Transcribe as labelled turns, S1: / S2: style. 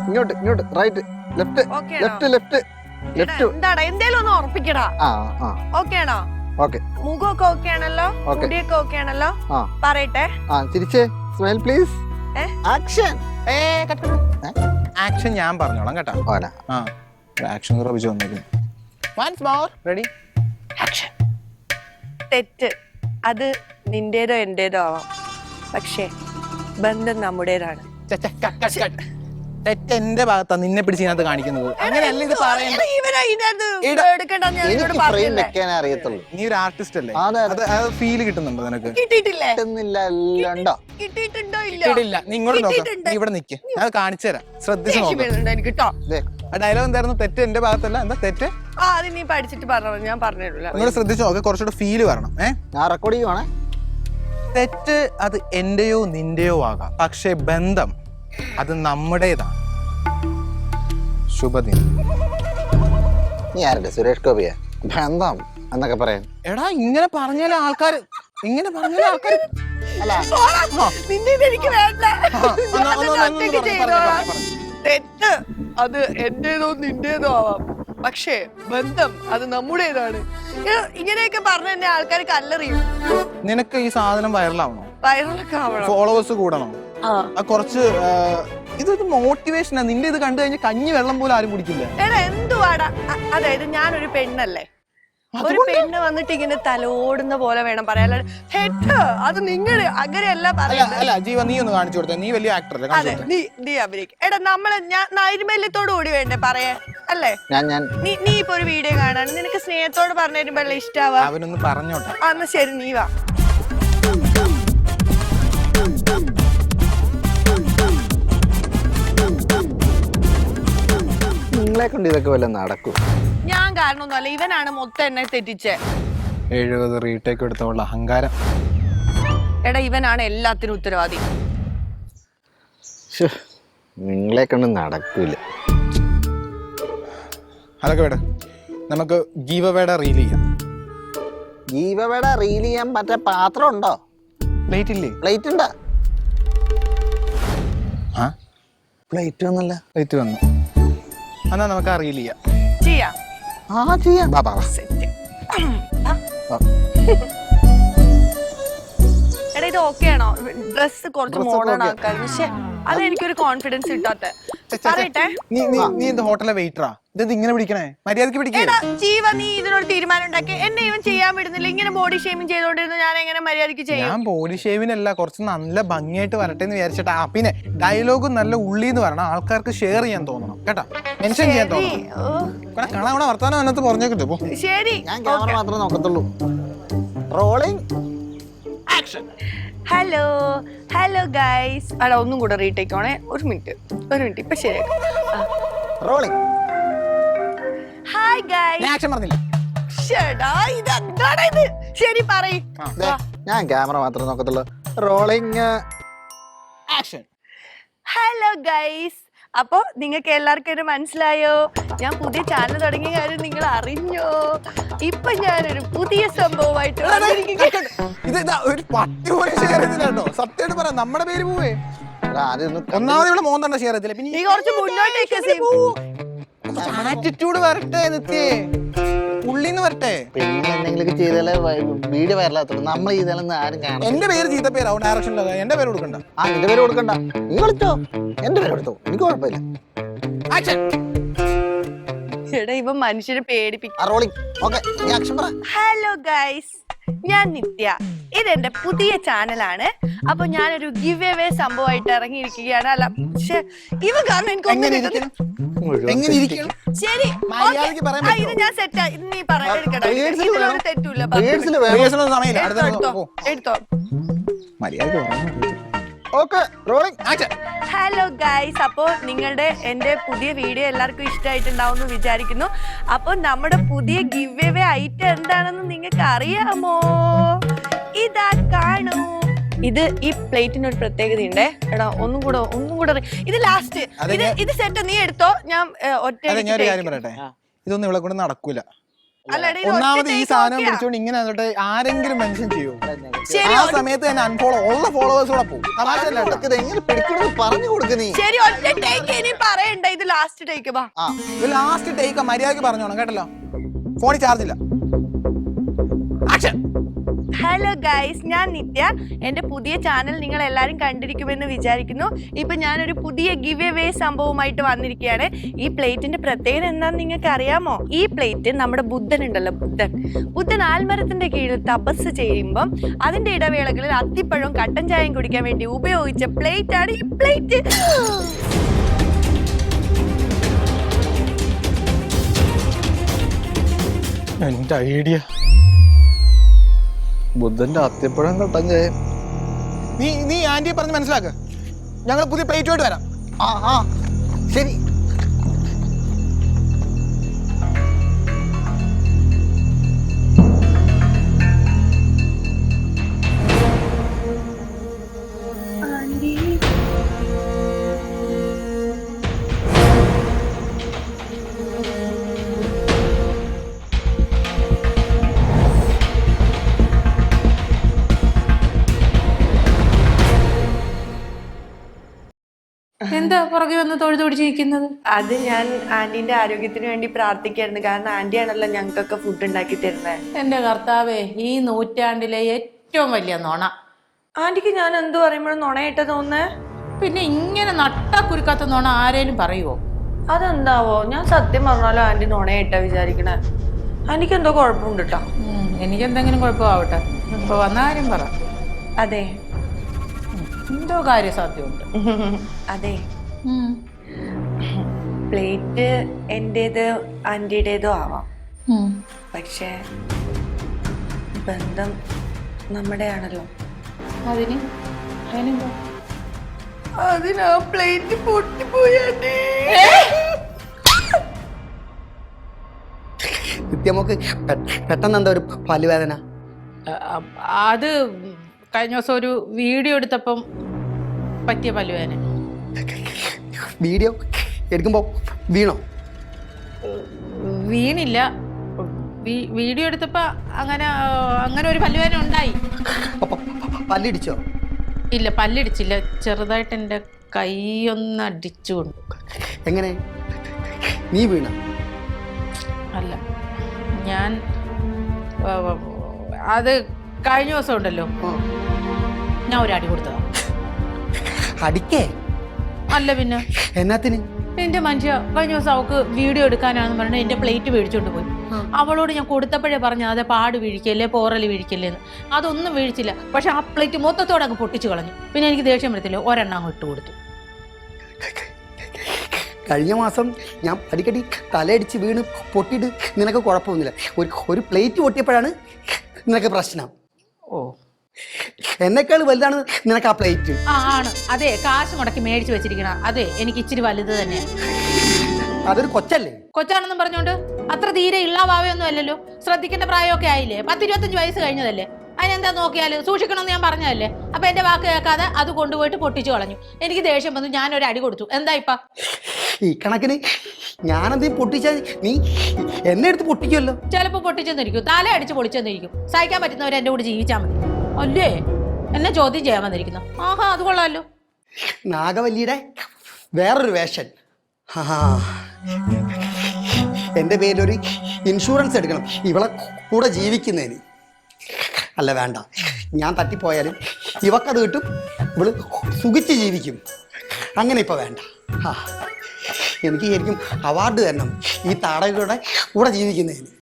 S1: ഇങ്ങോട്ട് ഇങ്ങോട്ട് right left left left left.
S2: എന്താടാ എന്തേലും ഒന്ന് ഉറപ്പിക്കടാ. ഓക്കെ ആണോ?
S1: ഓക്കെ.
S2: മുഖമൊക്കെ ഓക്കെ ആണല്ലോ, മുടിയൊക്കെ ഓക്കെ ആണല്ലോ. പറയട്ടെ.
S1: ചിരിച്ചേ. Smile please. ആക്ഷൻ.
S3: ആക്ഷൻ ഞാൻ പറഞ്ഞോളാം കേട്ടോ. ആക്ഷൻ റബിച്ച് വന്നേക്കും. Once more ready action.
S2: തെറ്റ് അത് നിന്റേതോ എന്റേതോ ആവാം, പക്ഷേ ബന്ധം നമ്മുടേതാണ്.
S3: തെറ്റ് എന്റെ ഭാഗത്താ നിന്നെ പിടിച്ച് ഇതിനകത്ത് കാണിക്കുന്നത്. അങ്ങനെയല്ല ഇത് പറയുന്നത്.
S1: അറിയത്തുള്ളൂ.
S3: നീ ഒരു ആർട്ടിസ്റ്റ് അല്ലേ? ഫീല് കിട്ടുന്നുണ്ടോ നിനക്ക്? കിട്ടിയിട്ടില്ല. നീ ഇങ്ങോട്ട് നോക്കാം. നീ ഇവിടെ നിക്ക്, ഞാൻ കാണിച്ചു തരാം. ശ്രദ്ധിച്ചു നോക്കാം. ഡയലോഗ് എന്തായിരുന്നു? തെറ്റ് എന്റെ ഭാഗത്തല്ല. എന്താ തെറ്റ്?
S2: നീ പഠിച്ചിട്ട് പറഞ്ഞു, ഞാൻ പറഞ്ഞിട്ടില്ല.
S3: നിങ്ങൾ ശ്രദ്ധിച്ചു നോക്കാം, കുറച്ചുകൂടെ ഫീല് വരണം.
S1: ഞാൻ റെക്കോർഡ് ചെയ്യുവാണേ.
S3: തെറ്റ് അത് എന്റെയോ നിന്റെയോ ആകാം, പക്ഷെ ബന്ധം അത് നമ്മുടേതാണ്. ശുഭദിനം.
S1: നീ ആരുടെ? സുരേഷ് ഗോപിയെ ബന്ധം എന്നൊക്കെ പറയാൻ?
S3: എടാ ഇങ്ങനെ പറഞ്ഞാലേ ആൾക്കാര് അല്ല
S2: എനിക്ക് വേണ്ട. തെറ്റ് അത് എന്റേതോ നിന്റേതോ ആവാം, പക്ഷേ ബന്ധം അത് നമ്മുടേതാണ്. ഇങ്ങനെയൊക്കെ പറഞ്ഞ എന്നെ ആൾക്കാർ കല്ലെറിയും.
S3: നിനക്ക് ഈ സാധനം വൈറലാവണോ?
S2: വൈറലൊക്കെ ആവണം,
S3: ഫോളോവേഴ്സ് കൂടണോ? കുറച്ച് ഇതൊരു മോട്ടിവേഷനാ. നിന്റെ ഇത് കണ്ടു കഴിഞ്ഞാൽ കഞ്ഞി വെള്ളം പോലും ആരും കുടിക്കില്ല.
S2: എടാ എന്തുവാടാ? അതായത് ഞാനൊരു പെണ്ണല്ലേ, ഒരു പെണ്ണ് വന്നിട്ട് ഇങ്ങനെ തലോടുന്ന പോലെ വേണം പറയാൻ. അത് നിങ്ങൾ അങ്ങനെയല്ല
S3: പറയാ. ജീവ നീ ഒന്ന് കാണിച്ചു കൊടുത്തേ. നീ വലിയ ആക്ടർ അല്ലേ?
S2: നീ അഭിനയിക്കും. എടാ നമ്മള് നൈർമല്യത്തോടു കൂടി വേണ്ടേ പറയാൻ, അല്ലേ? നീ ഇപ്പൊ ഒരു വീഡിയോ കാണാണ്, നിനക്ക് സ്നേഹത്തോട് പറഞ്ഞു തരുമ്പോഴല്ലേ ഇഷ്ടാവാ?
S3: അവനൊന്ന് പറഞ്ഞോട്ടെ.
S2: എന്നാ ശരി, നീ വാ.
S1: നിങ്ങളെ കൊണ്ട് ഇതൊക്കെ വല്ല നടക്കും?
S2: ഞാൻ കാരണമൊന്നുമല്ല, ഇവനാണ് മൊത്തം എന്നെ തെറ്റിച്ചേ.
S3: 70 റീടേക്ക് എടുത്തോളൂ അഹങ്കാരം.
S2: എടാ ഇവനാണ് എല്ലാത്തിനും ഉത്തരവാദി.
S1: നിങ്ങളെ കൊണ്ട് നടക്കൂല.
S3: അതൊക്കെ വേണ്ട, നമുക്ക് ഗീവ് അവേയുടെ റീൽ ചെയ്യാം.
S1: ഗീവ് അവേയുടെ റീൽ ചെയ്യാൻ പറ്റ പാത്രം ഉണ്ടോ?
S3: പ്ലേറ്റ് ഇല്ലേ?
S1: പ്ലേറ്റ് ഉണ്ടാ? പ്ലേറ്റ് വന്നല്ല.
S3: പ്ലേറ്റ് വന്നു. എന്നാ നമുക്ക് ആ റീൽ ചെയ്യാം.
S2: ചെയ്യാം. എടാ ഇത് ഓക്കെ ആണോ? ഡ്രസ് കുറച്ച് മോഡേൺ ആക്കാൻ, പക്ഷെ അതെനിക്കൊരു കോൺഫിഡൻസ് കിട്ടാത്ത. പറയട്ടെ.
S3: നീ എന്താ ഹോട്ടലിലെ വെയിറ്ററാ? ഇത് ഇങ്ങനെ പിടിക്കണേ? മര്യാദക്ക് പിടിക്കേ.
S2: ജീവ നീ ഇതിനൊരു തീരുമാനം ഉണ്ടാക്കി. എന്നെ ഇവൻ ചെയ്യാൻ വിടുന്നില്ല. ഇങ്ങനെ ബോഡി ഷേമിങ് ചെയ്തോണ്ടിരുന്ന ഞാൻ എങ്ങനെ മര്യാദക്ക് ചെയ്യാം?
S3: ഞാൻ ബോഡി ഷേമിനല്ല, കുറച്ച് നല്ല ഭംഗിയായിട്ട് വരട്ടെ എന്ന് വിചാരിച്ചിട്ടാ. പിന്നെ ഡയലോഗും നല്ല ഉള്ളിന്ന് പറയണം, ആൾക്കാർക്ക് ഷെയർ ചെയ്യാൻ തോന്നണം കേട്ടാ, മെൻഷൻ ചെയ്യാൻ തോന്നണം. കാണാൻ വർത്താനം അതിനകത്ത് പറഞ്ഞേക്കിട്ടോ.
S2: ശരി,
S1: ഞാൻ ക്യാമറ മാത്രമേ നോക്കത്തുള്ളൂ. Rolling action.
S2: Hello guys. അടാ ഒന്നും കൂടെ റീടേക്ക് ആണേ. ഒരു മിനിറ്റ് ഇപ്പൊ ശരിയാക്കാം.
S1: റോളിംഗ്.
S2: Hi guys.
S3: ആക്ഷൻ പറഞ്ഞില്ല.
S2: ഇതെന്താണ് ഇത്? ശരി പറയ്.
S1: ഞാൻ ക്യാമറ മാത്രമേ നോക്കത്തുള്ളൂ. Rolling
S3: action.
S2: Hello guys. അപ്പൊ നിങ്ങൾക്ക് എല്ലാവർക്കും ഇത് മനസ്സിലായോ? ഞാൻ പുതിയ ചാനൽ തുടങ്ങിയ കാര്യം നിങ്ങൾ അറിഞ്ഞോ? ഇപ്പൊ ഞാനൊരു പുതിയ സംഭവമായിട്ട്
S3: സത്യമായിട്ട് പറയാം, നമ്മുടെ പേര് പോവേ. ഒന്നാമത് ഇവിടെ മോൻ തന്നെ ഷെയർ ചെയ്തില്ല. പിന്നെ
S2: നീ കുറച്ച് മുന്നോട്ടേക്ക്
S3: ആറ്റിറ്റ്യൂഡ് വരട്ടെ, നിത്യേ ഉള്ളിന്ന് വരട്ടെ.
S1: പിന്നെ എന്തെങ്കിലും ചെയ്താലേ വീഡിയോ വൈറലാകത്തുള്ളൂ. നമ്മൾ ചെയ്താലൊന്നും ആരും കാണാം.
S3: എന്റെ പേര് ചീത്ത പേരാവും ഡയറക്ഷനിലൊക്കെ. എന്റെ പേര് കൊടുക്കണ്ട.
S1: എന്റെ പേര് കൊടുക്കണ്ട. നീ കളിച്ചോ, എന്റെ പേര് കൊടുത്തോ, എനിക്ക് കുഴപ്പമില്ല.
S2: എടാ ഇവ മനുഷ്യരെ പേടിപ്പിക്കും.
S1: ഹലോ
S2: ഗൈസ്, ഞാൻ നിത്യ. ഇതെന്റെ പുതിയ ചാനലാണ്. അപ്പൊ ഞാനൊരു ഗിവ് അവേ സംഭവമായിട്ട് ഇറങ്ങിയിരിക്കുകയാണ്. അല്ല പക്ഷെ ഇവ കാരണം എനിക്ക് ശരി ഇത് ഞാൻ സെറ്റാ. നീ പറയെടുക്കട്ടെ, ഇതിലൊരു തെറ്റൂല. എടുത്തോ. ഹലോ ഗൈസ്, അപ്പോ എന്റെ പുതിയ വീഡിയോ എല്ലാവർക്കും ഇഷ്ടമായിട്ടുണ്ടാവും വിചാരിക്കുന്നു. അപ്പൊ നമ്മുടെ പുതിയ ഗിവ് അവേ ഐറ്റം എന്താണെന്ന് നിങ്ങൾക്ക് അറിയാമോ? ഇതാ കാണൂ. ഇത് ഈ പ്ലേറ്റിന് ഒരു പ്രത്യേകത ഉണ്ട്. എടാ ഒന്നും കൂടെ ഇത് ലാസ്റ്റ്. ഇത് സെറ്റ് നീ എടുത്തോ. ഞാൻ
S3: ഒറ്റ കാര്യം പറയട്ടെ, ഇതൊന്നും ഇവിടെ കൊണ്ട് നടക്കൂല.
S2: അല്ലടാ, ഇത്
S3: ഒന്നാമത് ഈ
S2: ഒറ്റ
S3: സാധനം
S2: take
S3: പിടിച്ചോണ്ട് ഇങ്ങനെ എന്നിട്ട് ആരെങ്കിലും മെൻഷൻ ചെയ്യൂ?
S2: ശരി,
S3: ആ സമയത്ത് തന്നെ അൺഫോളോ ഉള്ള ഫോളോവേഴ്സ് കൂടെ പോകും. തമാശ അല്ല കേട്ടോ.
S1: ഇത് എങ്ങനെ പിടിക്കണമെന്ന് പറഞ്ഞു കൊടുക്ക നീ.
S2: ശരി, ഒറ്റ ടേക്ക് ഇനി പറയണ്ട, ഇത് ലാസ്റ്റ് ടേക്ക്. വാ,
S3: ഇത് ലാസ്റ്റ് ടേക്ക് മര്യാദക്ക് പറഞ്ഞോണം കേട്ടല്ലോ. ഫോണിൽ ചാർജ് ഇല്ല. ആക്ഷൻ.
S2: ഹലോ ഗൈസ്, ഞാൻ നിത്യ. എൻ്റെ പുതിയ ചാനൽ നിങ്ങൾ എല്ലാവരും കണ്ടിരിക്കുമെന്ന് വിചാരിക്കുന്നു. ഇപ്പം ഞാനൊരു പുതിയ ഗിവ് അവേ സംഭവമായിട്ട് വന്നിരിക്കുകയാണ്. ഈ പ്ലേറ്റിന്റെ പ്രത്യേകത എന്താണെന്ന് നിങ്ങൾക്ക് അറിയാമോ? ഈ പ്ലേറ്റ് നമ്മുടെ ബുദ്ധൻ ഉണ്ടല്ലോ, ബുദ്ധൻ ആൽമരത്തിന്റെ കീഴിൽ തപസ് ചെയ്യുമ്പം അതിന്റെ ഇടവേളകളിൽ അത്തിപ്പഴവും കട്ടൻ ചായയും കുടിക്കാൻ വേണ്ടി ഉപയോഗിച്ച പ്ലേറ്റ് ആണ് ഈ പ്ലേറ്റ്.
S3: എന്റെ ഐഡിയ.
S1: ബുദ്ധന്റെ അത്തിപ്പഴം കട്ടൻ ചായ.
S3: നീ ആന്റിയെ പറഞ്ഞ് മനസ്സിലാക്ക. ഞങ്ങൾ പുതിയ പ്ലേറ്റുമായിട്ട് വരാം.
S1: ശരി.
S4: എന്താ പുറകെ വന്ന് തൊഴുത് പിടിച്ചിരിക്കുന്നത്?
S2: അത് ഞാൻ ആന്റിന്റെ ആരോഗ്യത്തിന് വേണ്ടി പ്രാർത്ഥിക്കായിരുന്നു. കാരണം ആന്റിയാണല്ലോ ഞങ്ങൾക്കൊക്കെ ഫുഡ് ഉണ്ടാക്കി തരുന്നത്.
S4: എന്റെ കർത്താവേ, ഈ നൂറ്റാണ്ടിലെ ഏറ്റവും വലിയ നുണ.
S2: ആന്റിക്ക് ഞാൻ എന്ത് പറയുമ്പോഴും നുണയായിട്ട് തോന്നേ?
S4: പിന്നെ ഇങ്ങനെ നട്ടാ കുരുക്കാത്ത നുണ ആരേലും പറയുവോ?
S2: അതെന്താവോ? ഞാൻ സത്യം പറഞ്ഞാലോ ആന്റി നുണയായിട്ടാ വിചാരിക്കണേ. ആന്റിക്ക് എന്തോ കുഴപ്പമുണ്ട് കേട്ടോ.
S4: എനിക്ക് എന്തെങ്കിലും കുഴപ്പമാവട്ടെ. ഇപ്പൊ വന്ന കാര്യം പറ.
S2: അതെ,
S4: എന്തോ കാര്യസാധ്യമുണ്ട്.
S2: അതെ, പ്ലേറ്റ് എന്റേത് ആന്റിയുടേതോ ആവാം, പക്ഷേ ബന്ധം നമ്മുടെ ആണല്ലോ. അതിനാ പ്ലേറ്റ് പൊട്ടിപ്പോയി.
S5: നിത്യമൊക്കെ പെട്ടെന്ന് എന്താ ഒരു പല്ലുവേദന?
S4: അത് കഴിഞ്ഞ ദിവസം ഒരു വീഡിയോ എടുത്തപ്പം പറ്റിയ പല്ലുവേദന.
S5: വീഡിയോ എടുക്കുമ്പോ വീണോ?
S4: വീണില്ല, വീഡിയോ എടുത്തപ്പോ അങ്ങനെ ഒരു പല്ലുവേദന ഉണ്ടായി.
S5: പല്ലിടിച്ചോ?
S4: ഇല്ല, പല്ലിടിച്ചില്ല, ചെറുതായിട്ട് എൻ്റെ കൈ ഒന്ന് അടിച്ചുകൊണ്ട്.
S5: എങ്ങനെ? നീ വീണ?
S4: അല്ല, ഞാൻ അത് കഴിഞ്ഞ ദിവസം ഉണ്ടല്ലോ, ഞാൻ ഒരു അടി കൊടുത്തതാ.
S5: അടിക്കേ?
S4: അല്ല പിന്നെ
S5: എന്നാത്തിന്?
S4: എന്റെ മനുഷ്യ കഴിഞ്ഞ ദിവസം അവൾക്ക് വീഡിയോ എടുക്കാനാണെന്ന് പറഞ്ഞാൽ എന്റെ പ്ലേറ്റ് വീഴിച്ചോണ്ട് പോയി. അവളോട് ഞാൻ കൊടുത്തപ്പോഴേ പറഞ്ഞു അതെ പാട് വീഴിക്കല്ലേ, പോറൽ വീഴിക്കല്ലേന്ന്. അതൊന്നും വീഴിച്ചില്ല, പക്ഷെ ആ പ്ലേറ്റ് മൊത്തത്തോടെ അങ്ങ് പൊട്ടിച്ചു കളഞ്ഞു. പിന്നെ എനിക്ക് ദേഷ്യം വരത്തില്ല, ഒരെണ്ണം അങ്ങ് ഇട്ട് കൊടുത്തു.
S5: കഴിഞ്ഞ മാസം ഞാൻ അടിക്കടി തലയടിച്ച് വീണ് പൊട്ടിയിട്ട് നിനക്ക് കുഴപ്പമൊന്നുമില്ല. ഒരു പ്ലേറ്റ് പൊട്ടിയപ്പോഴാണ് നിനക്ക് പ്രശ്നം.
S4: ഓ,
S5: എന്നെക്കാൾ വലുതാണ് നിനക്ക് ആ പ്ലേറ്റ്.
S4: ആണ്. അതെ, കാശ് മുടക്കി മേടിച്ചു വെച്ചിരിക്കണ. അതെ, എനിക്ക് ഇച്ചിരി വലുത് തന്നെ.
S5: അതൊരു കൊച്ചല്ലേ?
S4: കൊച്ചാണെന്നും പറഞ്ഞോണ്ട് അത്ര തീരെ ഇള്ള ഭാവയൊന്നും അല്ലല്ലോ. ശ്രദ്ധിക്കേണ്ട പ്രായമൊക്കെ ആയില്ലേ? 10-25 വയസ്സ് കഴിഞ്ഞതല്ലേ. അതിനെന്താ നോക്കിയാല് സൂക്ഷിക്കണമെന്ന് ഞാൻ പറഞ്ഞതല്ലേ. അപ്പൊ എന്റെ വാക്ക് കേൾക്കാതെ അത് കൊണ്ടുപോയിട്ട് പൊട്ടിച്ചു കളഞ്ഞു. എനിക്ക് ദേഷ്യം വന്നു, ഞാനൊരു അടി കൊടുത്തു. എന്താ ഇപ്പ
S5: ഈ കണക്കിന് ഞാനെന്തേ പൊട്ടിച്ചാൽ നീ എന്നെ എടുത്ത് പൊട്ടിക്കുമല്ലോ?
S4: ചിലപ്പോ പൊട്ടിച്ചെന്നിരിക്കും, തല അടിച്ച് പൊളിച്ചെന്നിരിക്കും. സഹിക്കാൻ പറ്റുന്നവർ എന്റെ കൂടെ ജീവിച്ചാൽ മതി. അല്ലേ എന്നെ ചോദ്യം ചെയ്യാൻ വന്നിരിക്കുന്നു. ആഹാ, അത് കൊള്ളാമല്ലോ.
S5: നാഗവല്ലിയുടെ വേറൊരു വേഷൻ. എൻ്റെ പേരിലൊരു ഇൻഷുറൻസ് എടുക്കണം ഇവളെ കൂടെ ജീവിക്കുന്നതിന്. അല്ല വേണ്ട, ഞാൻ തട്ടിപ്പോയാലും ഇവക്കത് കിട്ടും, ഇവള് സുഖിച്ച് ജീവിക്കും. അങ്ങനെ ഇപ്പം വേണ്ട. എനിക്ക് ശരിക്കും അവാർഡ് തരണം ഈ താടകയുടെ കൂടെ ജീവിക്കുന്നതിന്.